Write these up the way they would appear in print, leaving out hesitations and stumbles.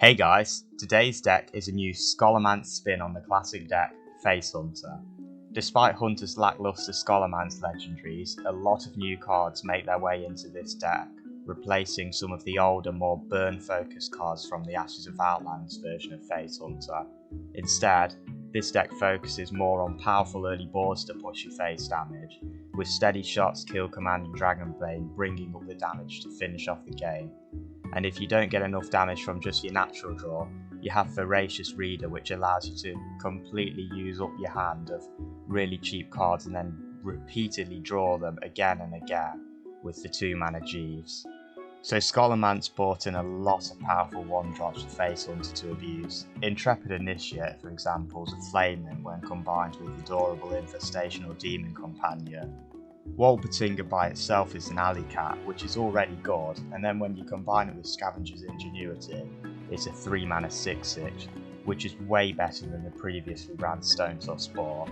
Hey guys, today's deck is a new Scholomance spin on the classic deck, Face Hunter. Despite Hunter's lackluster Scholomance legendaries, a lot of new cards make their way into this deck, replacing some of the older, more burn-focused cards from the Ashes of Outlands version of Face Hunter. Instead, this deck focuses more on powerful early boards to push your face damage, with steady shots, kill command and Dragonbane bringing up the damage to finish off the game. And if you don't get enough damage from just your natural draw, you have Voracious Reader, which allows you to completely use up your hand of really cheap cards and then repeatedly draw them again and again with the 2-mana Jeeves. So Scholomance brought in a lot of powerful 1-drops for Face Hunter to abuse. Intrepid Initiate, for example, is a flaming when combined with adorable Infestation or Demon Companion. Wolpertinger by itself is an alley cat, which is already good, and then when you combine it with Scavenger's Ingenuity, it's a 3-mana 6/6, which is way better than the previously ran Stone Tusk Spore.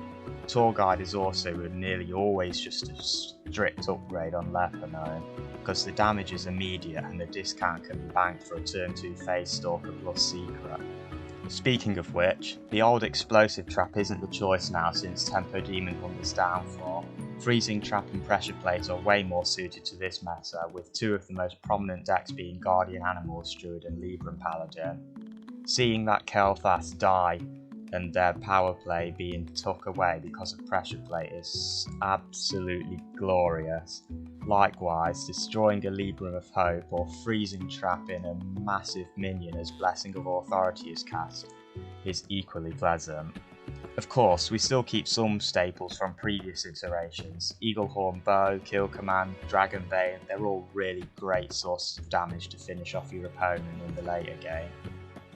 Tour Guide is also nearly always just a strict upgrade on Libram, because the damage is immediate and the discount can be banked for a turn 2 Face Stalker plus Secret. Speaking of which, the old explosive trap isn't the choice now since Tempo Demon Hunter's downfall. Freezing Trap and Pressure Plate are way more suited to this meta, with 2 of the most prominent decks being Guardian Animals, Druid and Libram Paladin. Seeing that Kel'Thas die and their power play being took away because of Pressure Plate is absolutely glorious. Likewise, destroying a Libram of Hope or freezing Trap in a massive minion as Blessing of Authority is cast is equally pleasant. Of course, we still keep some staples from previous iterations. Eaglehorn Bow, Kill Command, Dragonbane, they're all really great sources of damage to finish off your opponent in the later game.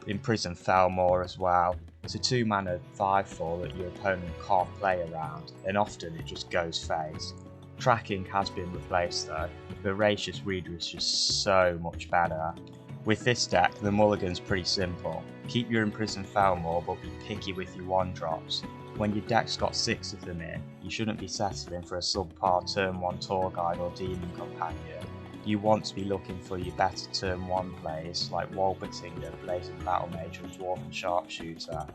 Imprisoned Felmaw as well. It's a 2-mana 5/4 that your opponent can't play around, and often it just goes face. Tracking has been replaced though. Voracious Reader is just so much better. With this deck, the mulligan's pretty simple. Keep your Imprisoned Felmaw but be picky with your 1-drops. When your deck's got 6 of them in, you shouldn't be settling for a subpar turn 1 Tour Guide or Demon Companion. You want to be looking for your better turn 1 plays like Wolpertinger, Blazing Battlemage and Dwarven Sharpshooter.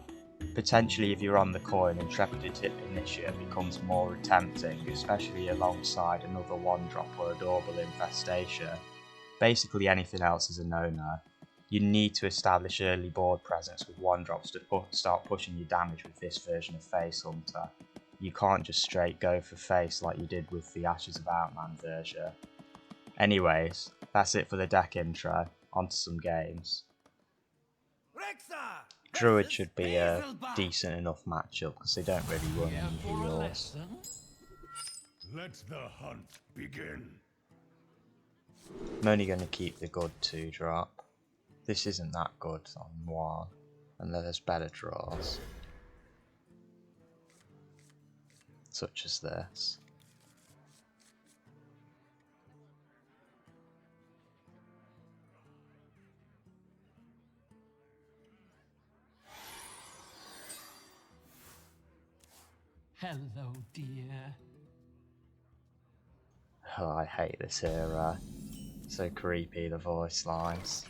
Potentially if you're on the coin, Intrepid Initiate becomes more tempting, especially alongside another 1-drop or adorable Infestation. Basically anything else is a no-no. You need to establish early board presence with 1-drops to start pushing your damage with this version of Face Hunter. You can't just straight go for face like you did with the Ashes of Outland version. Anyways, that's it for the deck intro, onto some games. Druid should be a decent enough matchup because they don't really run any heals. Let the hunt begin. I'm only going to keep the good 2-drop. This isn't that good on 1, and there's better draws. Such as this. Hello, dear. Oh, I hate this era. So creepy, the voice lines.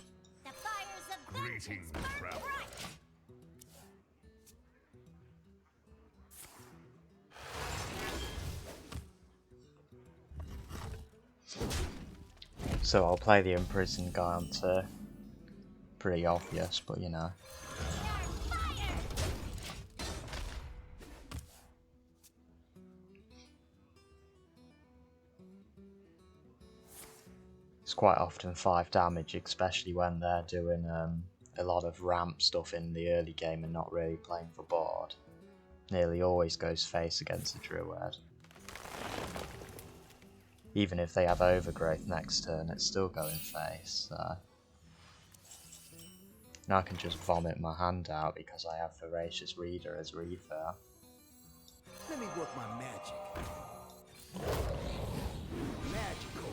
The fires of Greetings, traveler. So I'll play the imprisoned guy on 2. Pretty obvious, but you know. It's quite often 5 damage, especially when they're doing a lot of ramp stuff in the early game and not really playing for board. Nearly always goes face against a Druid. Even if they have Overgrowth next turn, it's still going face, so. Now I can just vomit my hand out because I have Voracious Reader as refill. Let me work my magic. Magical.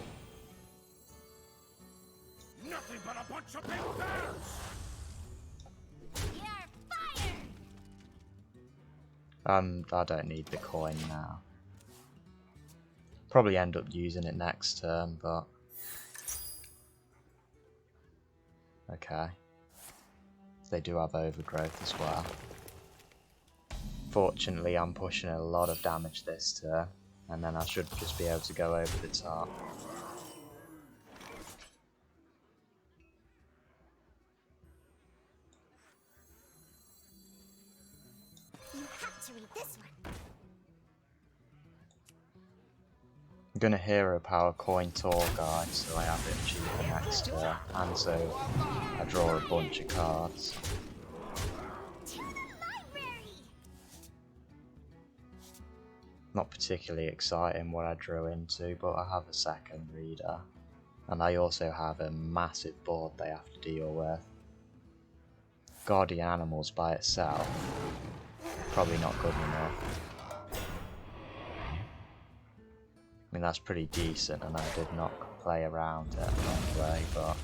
Nothing but a bunch of big bears! You're fired! I don't need the coin now. Probably end up using it next turn, but okay. They do have overgrowth as well. Fortunately, I'm pushing a lot of damage this turn, and then I should just be able to go over the top. You have to read this one. I'm gonna hero power coin tour guide so I have it cheaper next turn, and so I draw a bunch of cards. To the library. Not particularly exciting what I drew into, but I have a second reader, and I also have a massive board they have to deal with. Guardian Animals by itself, probably not good enough. I mean, that's pretty decent, and I did not play around it anyway, but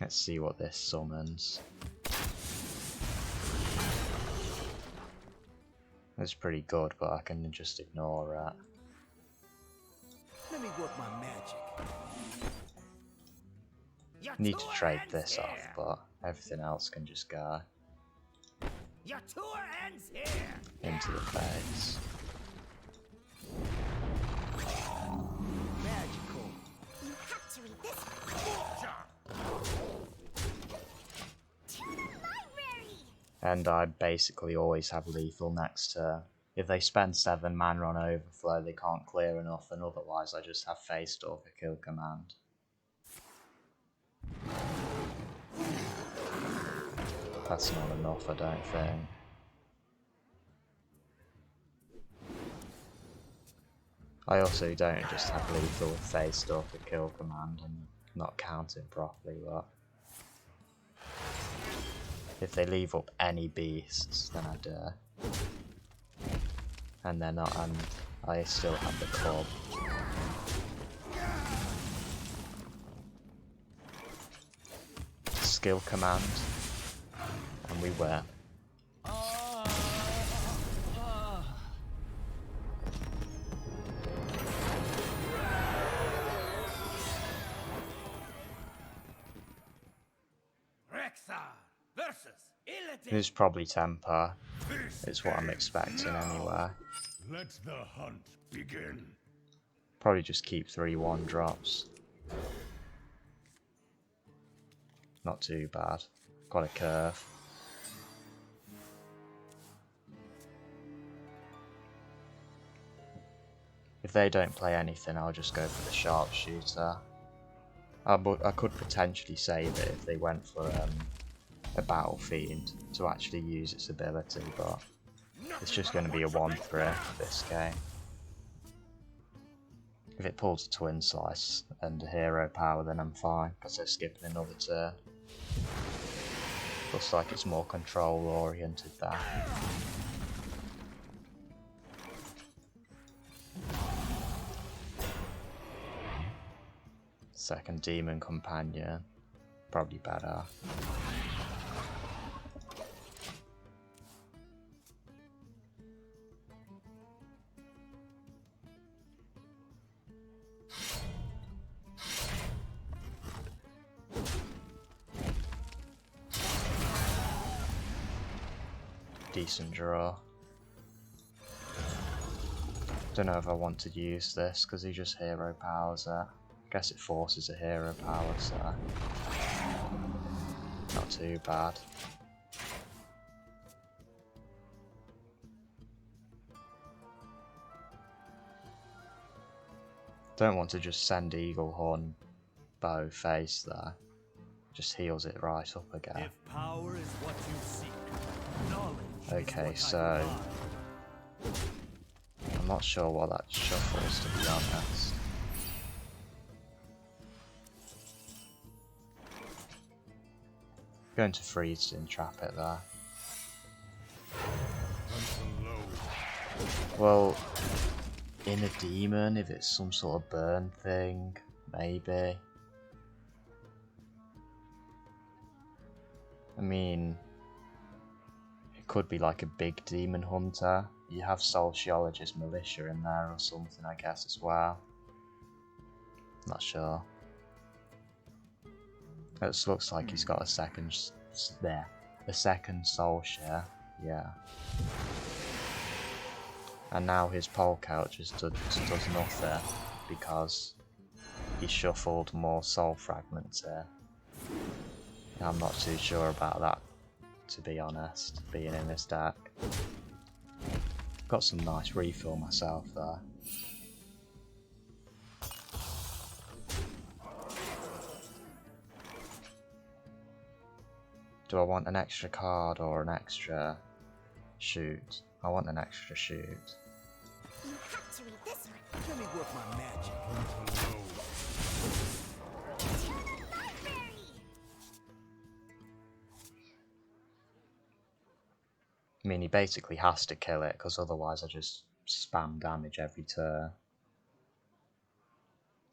let's see what this summons. It's pretty good, but I can just ignore it. Let me work my magic. Need to trade this off, but everything else can just go Your tour ends here. into the face. Magical. You have to read this one. To the library. And I basically always have lethal next turn. If they spend 7 mana on overflow, they can't clear enough, and otherwise I just have face Stalker kill command. That's not enough, I don't think. I also don't just have lethal with face Stalker kill command and not counting properly, but if they leave up any beasts, then I do. And they're not, and I still have the club. Skill command, and we win. It was probably temper. It's what I'm expecting anyway. Let the hunt begin. Probably just keep 3/1 drops. Not too bad. Got a curve. If they don't play anything, I'll just go for the Sharpshooter. I could potentially save it if they went for a Battle Fiend to actually use its ability, but it's just going to be a 1/3 this game. If it pulls a Twin Slice and a Hero Power, then I'm fine, because they're skipping another turn. Looks like it's more control oriented there. Second Demon Companion, probably better. Decent draw. Don't know if I want to use this because he just hero powers it. Guess it forces a hero power, so not too bad. Don't want to just send Eaglehorn Bow face there. Just heals it right up again. If power is what you seek, knowledge. Okay, so I'm not sure what that shuffles, to be honest. Going to freeze to entrap it there. Well, in a demon, if it's some sort of burn thing, maybe. I mean, it could be like a big demon hunter. You have Sociologist Militia in there or something, I guess, as well. Not sure. It looks like he's got a second soul share, yeah. And now his polecat just does nothing because he shuffled more soul fragments here. I'm not too sure about that, to be honest, being in this deck. Got some nice refill myself there. Do I want an extra card or an extra shoot? I want an extra shoot. You have to read this one. Let me work my magic. Library! I mean, he basically has to kill it, because otherwise I just spam damage every turn.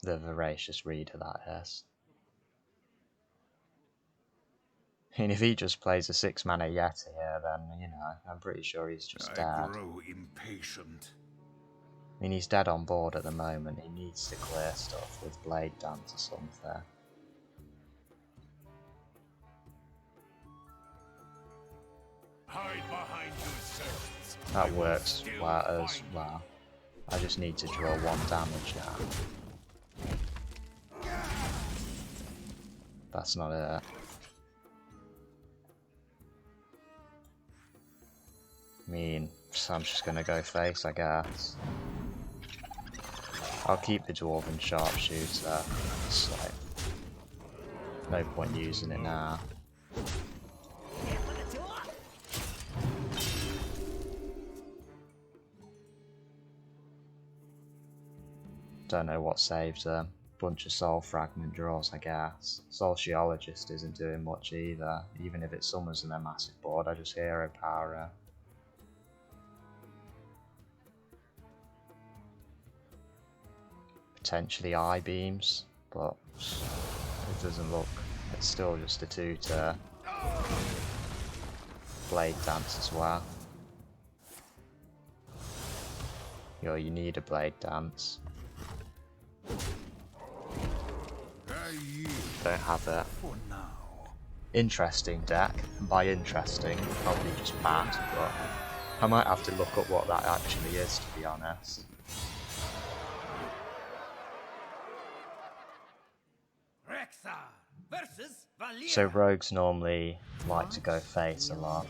The Voracious Reader, that is. And if he just plays a 6-mana Yeti here, then, you know, I'm pretty sure he's just dead. I grow impatient. I mean, he's dead on board at the moment. He needs to clear stuff with Blade Dance or something. Hide behind your servants. That works well as well. I just need to draw 1 damage now. That's not it. I mean, so I'm just gonna go face, I guess. I'll keep the Dwarven Sharpshooter. It's like, no point using it now. Don't know what saves them. Bunch of soul fragment draws, I guess. Sociologist isn't doing much either. Even if it summons in their massive board, I just hero power her. Potentially eye beams, but it doesn't look. It's still just a 2-turn. Blade Dance as well. Yo, you need a Blade Dance. Don't have it. Interesting deck. And by interesting, probably just bad, but I might have to look up what that actually is, to be honest. So rogues normally like to go face a lot.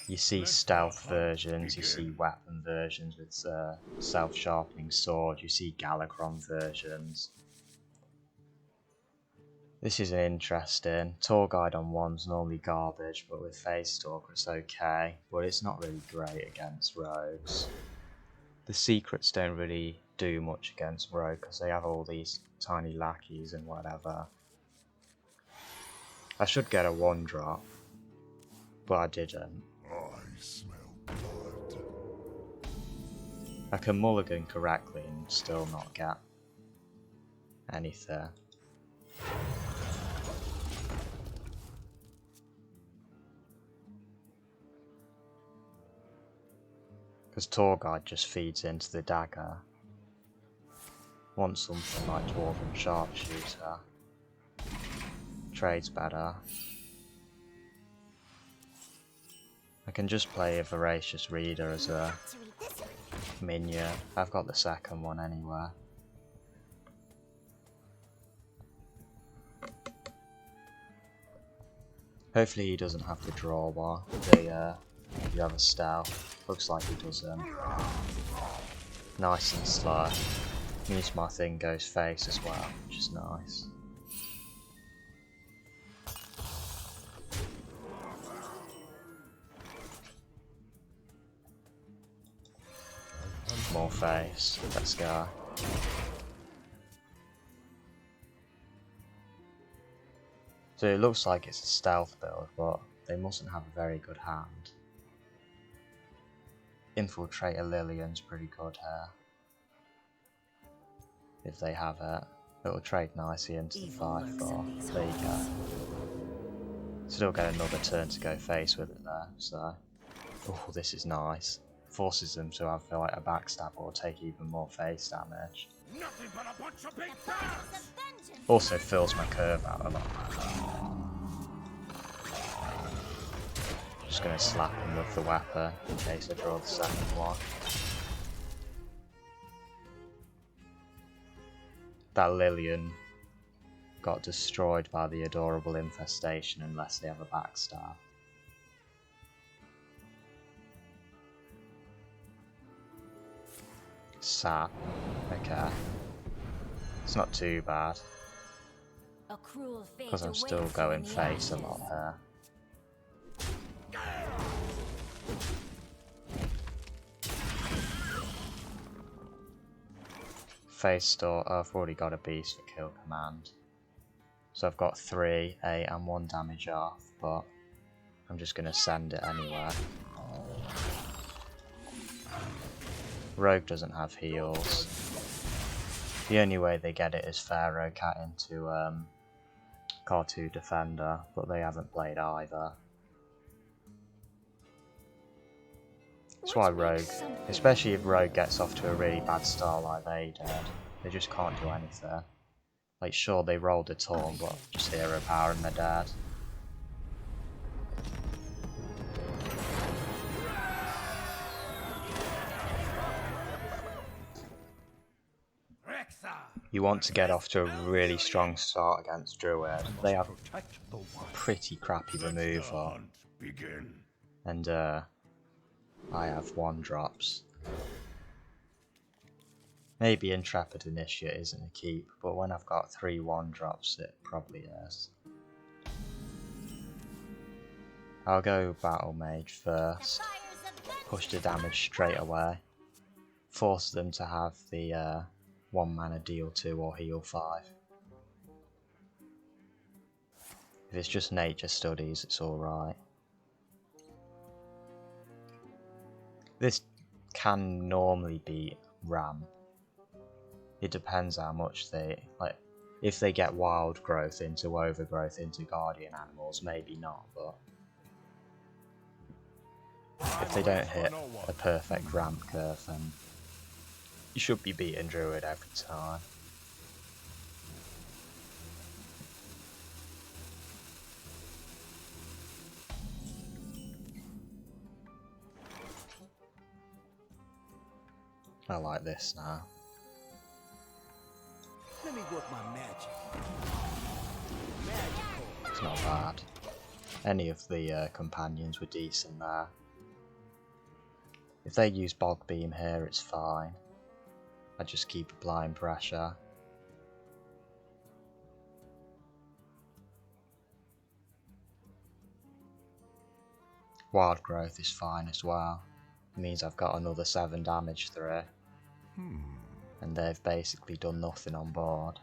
You see stealth versions, you see weapon versions with self-sharpening sword, you see Galakrond versions. This is interesting. Tour guide on 1's normally garbage, but with Face Stalker it's okay, but it's not really great against rogues. The secrets don't really do much against rogue because they have all these tiny lackeys and whatever. I should get a 1-drop, but I didn't. I smell blood. I can mulligan correctly and still not get anything. Because Tour Guide just feeds into the dagger. Want something like Dwarven Sharpshooter. Trade's better. I can just play a Voracious Reader as a minion. I've got the second one anyway. Hopefully he doesn't have to draw while the other stealth. Looks like he doesn't. Nice and slow. Means my thing goes face as well, which is nice. More face. Let's go. So it looks like it's a stealth build, but they mustn't have a very good hand. Infiltrator Lillian's pretty good here. If they have it, it'll trade nicely into the 5-4. There you go. It's Still get another turn to go face with it there, so... Oh, this is nice. Forces them to have like a backstab or take even more face damage. Nothing but a bunch of big bats! Also fills my curve out a lot better. Just going to slap him with the weapon in case I draw the second one. That Lillian got destroyed by the adorable Infestation unless they have a backstab. Sap. Okay. It's not too bad. Because I'm still going face a lot here. Face store. Oh, I've already got a beast for kill command. So I've got 3, 8 and 1 damage off, but I'm just going to send it anyway. Rogue doesn't have heals. The only way they get it is Pharaoh Cat into Car2 Defender, but they haven't played either. That's why Rogue, especially if Rogue gets off to a really bad start like they did, they just can't do anything. Like, sure, they rolled a taunt, but just hero power and they're dead. You want to get off to a really strong start against Druid. They have pretty crappy removal. And I have 1-drops. Maybe Intrepid Initiate isn't a keep, but when I've got 3 1-drops it probably is. I'll go Battlemage first. Push the damage straight away. Force them to have the 1 mana deal 2 or heal 5. If it's just nature studies, it's alright. This can normally beat Ram. It depends how much they, like, if they get wild growth into overgrowth into guardian animals, maybe not, but if they don't hit a perfect ramp curve, then you should be beating Druid every time. I like this now. Let me work my magic. It's not bad. Any of the companions were decent there. If they use Bog Beam here, it's fine. I just keep applying pressure. Wild Growth is fine as well. It means I've got another 7 damage through. And they've basically done nothing on board.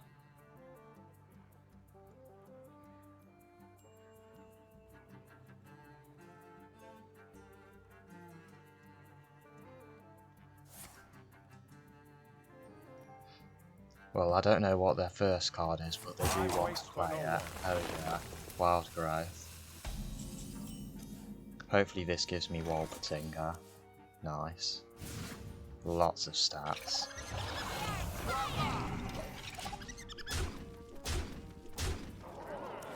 Well, I don't know what their first card is, but they do want to play it. Oh yeah, Wild Growth. Hopefully this gives me Wolpertinger. Nice. Lots of stats.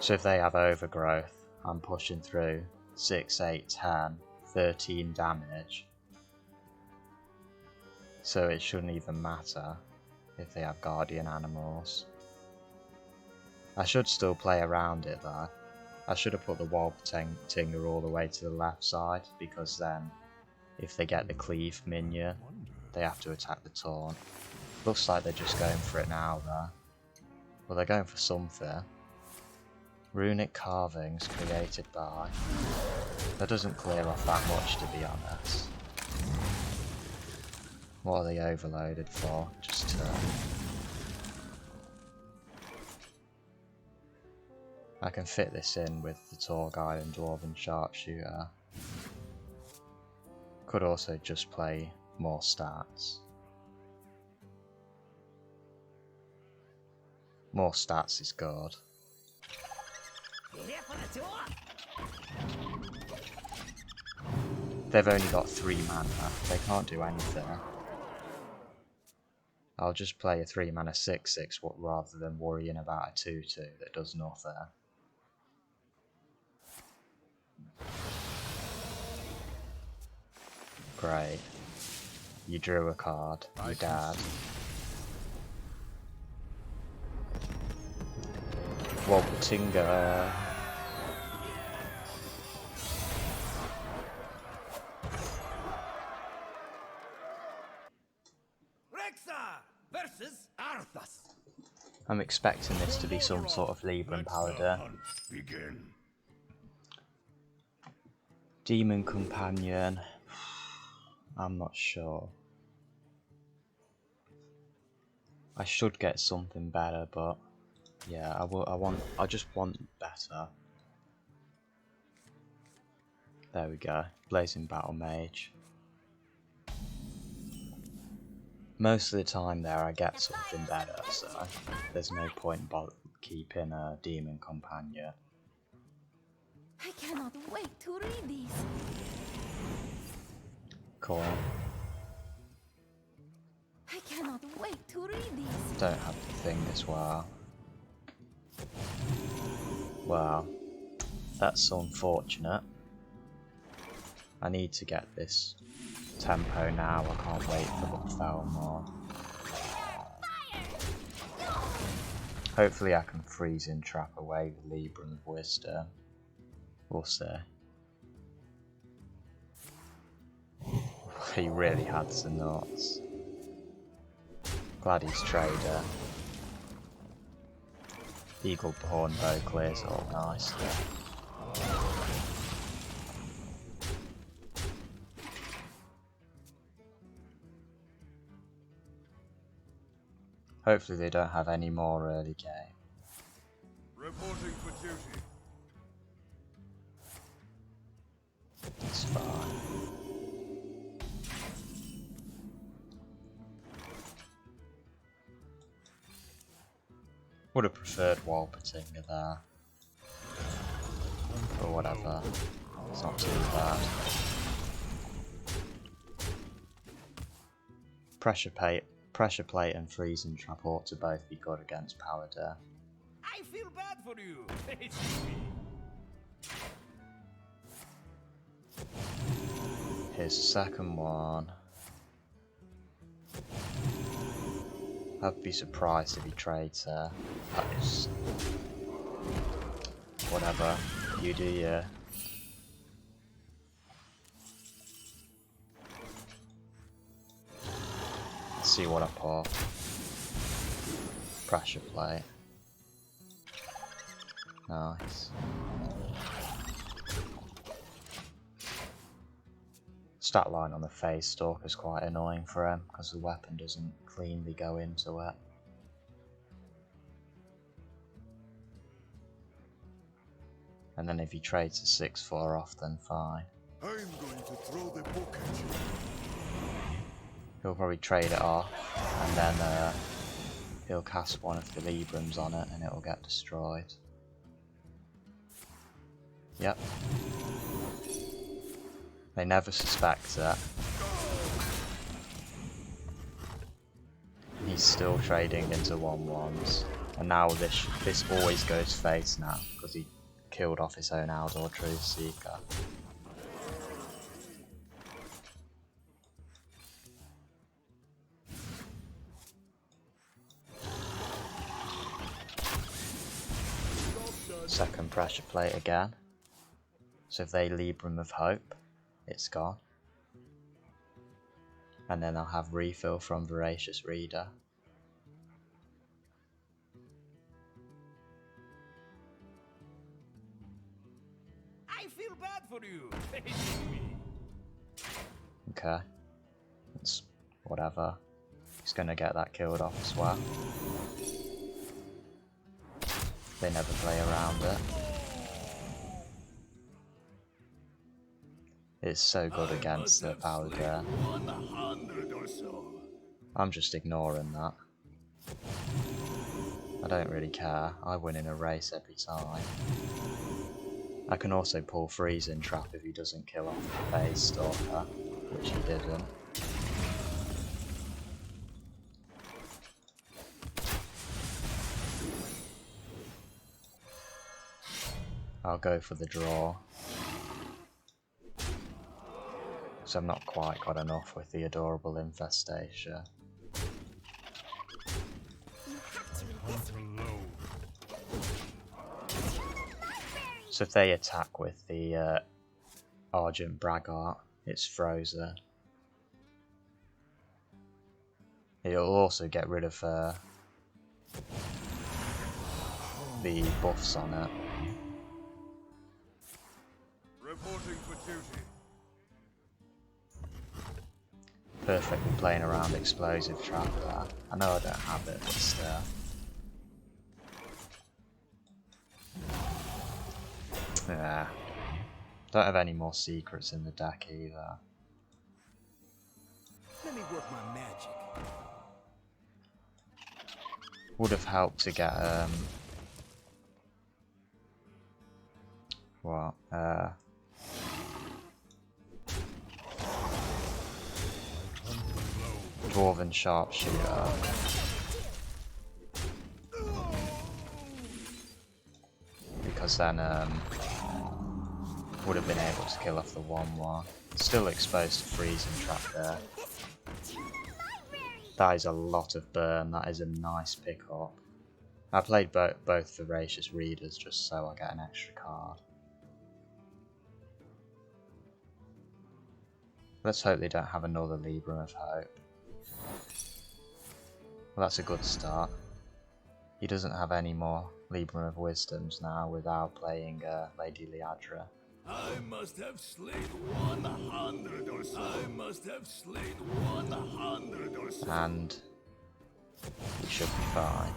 So if they have Overgrowth, I'm pushing through 6, 8, 10, 13 damage. So it shouldn't even matter if they have guardian animals. I should still play around it though. I should have put the Wolpertinger all the way to the left side, because then if they get the cleave minion, they have to attack the taunt. Looks like they're just going for it now though. Well, they're going for something. Runic carvings created by... That doesn't clear off that much, to be honest. What are they overloaded for? Just to... I can fit this in with the Tour Guide and Dwarven Sharpshooter. Could also just play more stats. More stats is good. You here for the tour? They've only got 3 mana, they can't do anything. I'll just play a 3 mana 6/6 rather than worrying about a 2/2 that does nothing. Great. You drew a card, you dad. Wolpertinger. Versus Arthas. I'm expecting this to be some sort of Libram Paladin. Begin. Demon Companion. I'm not sure. I should get something better, but yeah, I just want better. There we go. Blazing Battlemage. Most of the time there I get something better, so there's no point in keeping a Demon Companion. I cannot wait to read these. Cool. I cannot wait to read these. Don't have the thing as well. Well, that's unfortunate. I need to get this tempo now, I can't wait for the Felmaw. Hopefully I can freeze and trap away the Libram of Wisdom. We'll see. He really had the nuts. Glad he's trader. Eaglehorn Bow clears all nicely. Hopefully they don't have any more early game. Reporting for duty. It's fine. Would have preferred Wolpertinger there. Or whatever. It's not too bad. Pressure plate and freezing trap ought to both be good against Paladin. I feel bad for you. Here's the second one. I'd be surprised if he trades there. That is... whatever. You do you. Let's see what I pull. Pressure plate. Nice. Stat line on the face Stalker is quite annoying for him because the weapon doesn't cleanly go into it. And then if he trades a 6/4 off, then fine. I'm going to throw the book at you. He'll probably trade it off, and then he'll cast one of the Librams on it and it'll get destroyed. Yep. They never suspect it. He's still trading into 1/1s. And now this always goes face now, because he killed off his own Aldor Truth Seeker. Second pressure plate again. So if they Libram of Hope, it's gone. And then I'll have refill from Voracious Reader. I feel bad for you. Okay. It's whatever. He's gonna get that killed off as well. They never play around it. It's so good against the Paladin. I'm just ignoring that. I don't really care. I win in a race every time. I can also pull Freezing Trap if he doesn't kill off the phase Stalker, which he didn't. I'll go for the draw. So I'm not quite got enough with the adorable Infestation. So if they attack with the Argent Braggart, it's frozen. It'll also get rid of the buffs on it. Reporting for duty. Perfectly playing around Explosive Trap there. I know I don't have it, but still. Yeah. Don't have any more secrets in the deck either. Let me work my magic. Would have helped to get what? Dwarven Sharpshooter. Because then would have been able to kill off the 1/1. Still exposed to Freezing Trap there. That is a lot of burn, that is a nice pickup. I played both Voracious Readers just so I get an extra card. Let's hope they don't have another Libram of Hope. Well, that's a good start. He doesn't have any more Libram of Wisdoms now without playing Lady Liadra. I must have slain 100 or so. I must have slain 100 or so. And he should be fine.